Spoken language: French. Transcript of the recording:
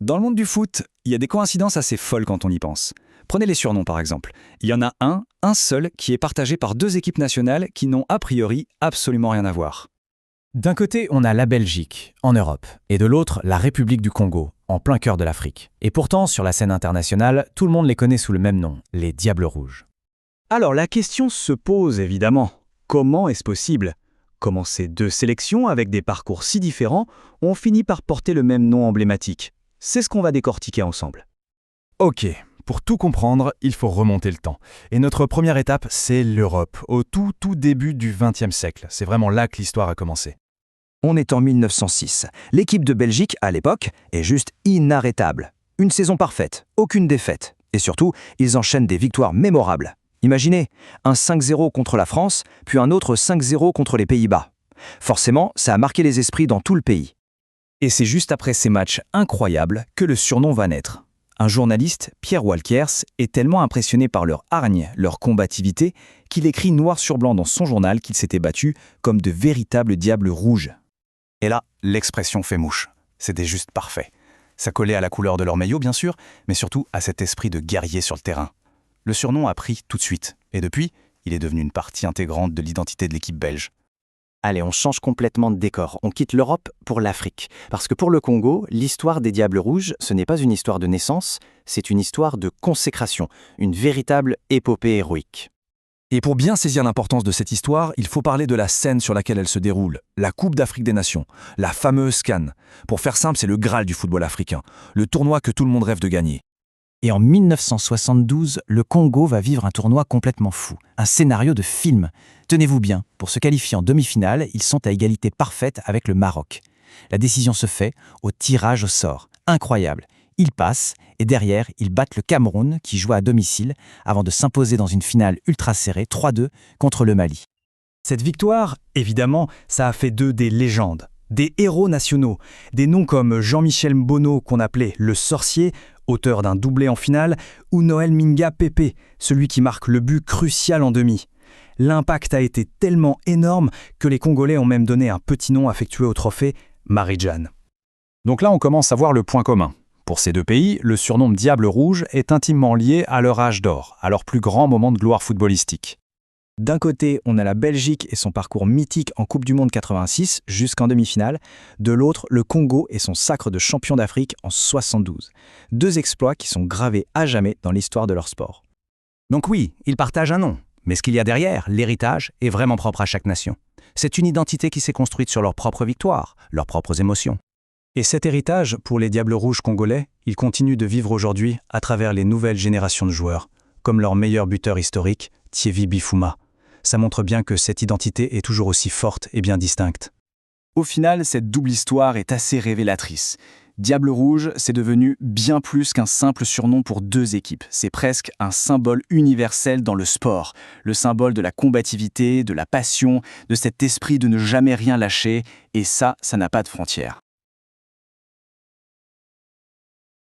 Dans le monde du foot, il y a des coïncidences assez folles quand on y pense. Prenez les surnoms par exemple. Il y en a un seul, qui est partagé par deux équipes nationales qui n'ont a priori absolument rien à voir. D'un côté, on a la Belgique, en Europe, et de l'autre, la République du Congo, en plein cœur de l'Afrique. Et pourtant, sur la scène internationale, tout le monde les connaît sous le même nom, les Diables Rouges. Alors la question se pose évidemment. Comment est-ce possible ? Comment ces deux sélections, avec des parcours si différents, ont fini par porter le même nom emblématique ? C'est ce qu'on va décortiquer ensemble. Ok, pour tout comprendre, il faut remonter le temps. Et notre première étape, c'est l'Europe, au tout début du XXe siècle. C'est vraiment là que l'histoire a commencé. On est en 1906. L'équipe de Belgique, à l'époque, est juste inarrêtable. Une saison parfaite, aucune défaite. Et surtout, ils enchaînent des victoires mémorables. Imaginez, un 5-0 contre la France, puis un autre 5-0 contre les Pays-Bas. Forcément, ça a marqué les esprits dans tout le pays. Et c'est juste après ces matchs incroyables que le surnom va naître. Un journaliste, Pierre Walkers, est tellement impressionné par leur hargne, leur combativité, qu'il écrit noir sur blanc dans son journal qu'ils s'étaient battus comme de véritables diables rouges. Et là, l'expression fait mouche. C'était juste parfait. Ça collait à la couleur de leur maillot, bien sûr, mais surtout à cet esprit de guerrier sur le terrain. Le surnom a pris tout de suite, et depuis, il est devenu une partie intégrante de l'identité de l'équipe belge. Allez, on change complètement de décor. On quitte l'Europe pour l'Afrique. Parce que pour le Congo, l'histoire des Diables Rouges, ce n'est pas une histoire de naissance, c'est une histoire de consécration, une véritable épopée héroïque. Et pour bien saisir l'importance de cette histoire, il faut parler de la scène sur laquelle elle se déroule, la Coupe d'Afrique des Nations, la fameuse CAN. Pour faire simple, c'est le Graal du football africain, le tournoi que tout le monde rêve de gagner. Et en 1972, le Congo va vivre un tournoi complètement fou, un scénario de film. Tenez-vous bien, pour se qualifier en demi-finale, ils sont à égalité parfaite avec le Maroc. La décision se fait au tirage au sort. Incroyable. Ils passent et derrière, ils battent le Cameroun qui joue à domicile avant de s'imposer dans une finale ultra serrée 3-2 contre le Mali. Cette victoire, évidemment, ça a fait d'eux des légendes, des héros nationaux, des noms comme Jean-Michel Mbono qu'on appelait le sorcier, auteur d'un doublé en finale, ou Noël Minga Pépé, celui qui marque le but crucial en demi. L'impact a été tellement énorme que les Congolais ont même donné un petit nom affectueux au trophée, Marie-Jeanne. Donc là, on commence à voir le point commun. Pour ces deux pays, le surnom de Diable Rouge est intimement lié à leur âge d'or, à leur plus grand moment de gloire footballistique. D'un côté, on a la Belgique et son parcours mythique en Coupe du Monde 86 jusqu'en demi-finale. De l'autre, le Congo et son sacre de champion d'Afrique en 72. Deux exploits qui sont gravés à jamais dans l'histoire de leur sport. Donc oui, ils partagent un nom. Mais ce qu'il y a derrière, l'héritage, est vraiment propre à chaque nation. C'est une identité qui s'est construite sur leurs propres victoires, leurs propres émotions. Et cet héritage, pour les Diables Rouges congolais, il continue de vivre aujourd'hui à travers les nouvelles générations de joueurs, comme leur meilleur buteur historique, Thierry Bifouma. Ça montre bien que cette identité est toujours aussi forte et bien distincte. Au final, cette double histoire est assez révélatrice. Diable Rouge, c'est devenu bien plus qu'un simple surnom pour deux équipes. C'est presque un symbole universel dans le sport. Le symbole de la combativité, de la passion, de cet esprit de ne jamais rien lâcher. Et ça n'a pas de frontières.